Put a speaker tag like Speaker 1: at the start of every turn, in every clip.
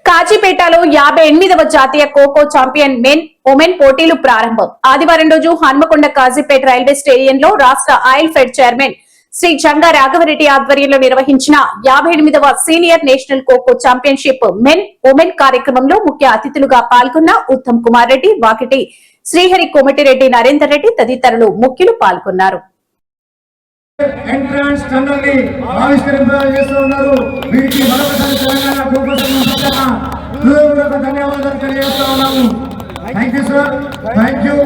Speaker 1: కాజీపేటలో 58వ జాతీయ kho kho champion men women పోటీలు ప్రారంభం. ఆదివారం రోజు హన్మకొండ కాజీపేట రైల్వే స్టేడియంలో రాష్ట్ర oil fed chairman Shri Janga Raghava Reddy ఆధ్వర్యంలో నిర్వహించిన 58వ senior national kho kho championship men women కార్యక్రమంలో ముఖ్య అతిథులుగా పాల్గొన్న ఉత్తమ్ కుమార్ రెడ్డి, వాకిటి శ్రీహరి, కోమటిరెడ్డి నరేందర్ రెడ్డి తదితరులు ముఖ్యులు పాల్గొన్నారు.
Speaker 2: ఎంట్రన్స్ టన్నల్ ని ఆవిష్కరింపజేస్తూ ఉన్నారు. వీరికి మరొకసారి తెలంగాణ ఖోఖో సంఘం పక్షాన హృదయపూర్వక ధన్యవాదాలు తెలియజేస్తా ఉన్నాము. Thank you sir, thank you.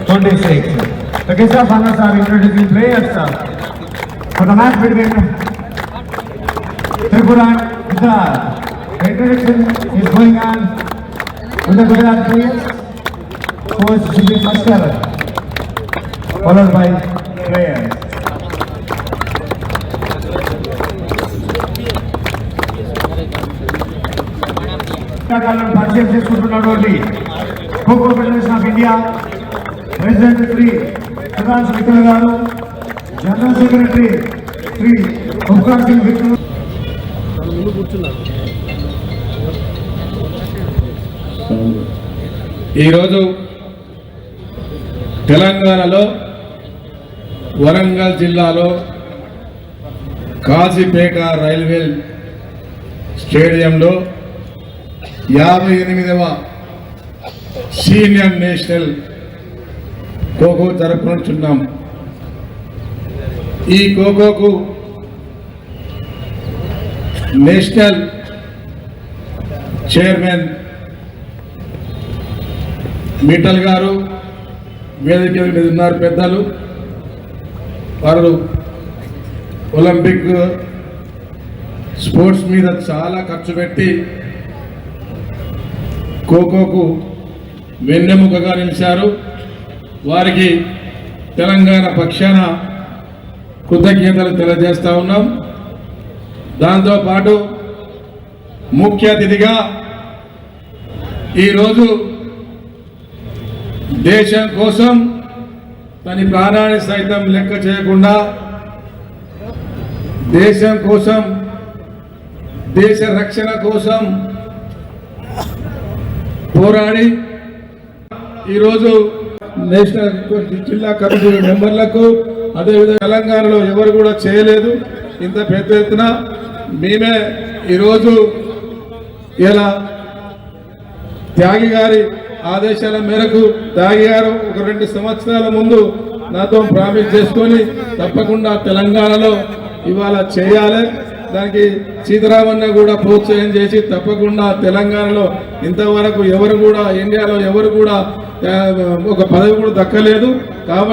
Speaker 2: 26. The guest of honors are introducing players for the match between Tripura and Gujarat. The introduction is going on with the Gujarat players. Coach Jimmy Master, followed by players. పరిచయం చేసుకుంటున్నటువంటి kho kho federation of India president Shri Sudhanshu మిత్రులు గారు, general secretary Shri Upkar Singh మిత్రులు.
Speaker 3: ఈరోజు తెలంగాణలో వరంగల్ జిల్లాలో Kazipet railway స్టేడియంలో 58వ senior national kho kho జరుపుకుంటున్నాం. ఈ ఖోఖోకు నేషనల్ చైర్మన్ మిట్టల్ గారు వేదిక మీద ఉన్నారు. పెద్దలు వారు ఒలింపిక్ స్పోర్ట్స్ మీద చాలా ఖర్చు పెట్టి ఖోఖోకు వెన్నెముకగా నిలిచారు. వారికి తెలంగాణ పక్షాన కృతజ్ఞతలు తెలియజేస్తా ఉన్నాం. దాంతోపాటు ముఖ్య అతిథిగా ఈరోజు దేశం కోసం తన ప్రాణాన్ని సైతం లెక్క చేయకుండా దేశం కోసం, దేశ రక్షణ కోసం పోరాడి ఈరోజు నేషనల్ జిల్లా కమిటీ మెంబర్లకు, అదేవిధంగా తెలంగాణలో ఎవరు కూడా చేయలేదు ఇంత పెద్ద ఎత్తున. మేమే ఈరోజు ఇలా త్యాగి గారి ఆదేశాల మేరకు త్యాగి గారు ఒక 2 సంవత్సరాల ముందు నాతో ప్రామిస్ చేసుకొని తప్పకుండా తెలంగాణలో ఇవాళ చేయాలి, దానికి సీతారామన్న కూడా ప్రోత్సాహం చేసి తప్పకుండా తెలంగాణలో ఇంతవరకు ఎవరు కూడా ఇండియాలో ఎవరు కూడా ఒక పదవి కూడా దక్కలేదు. కాబట్టి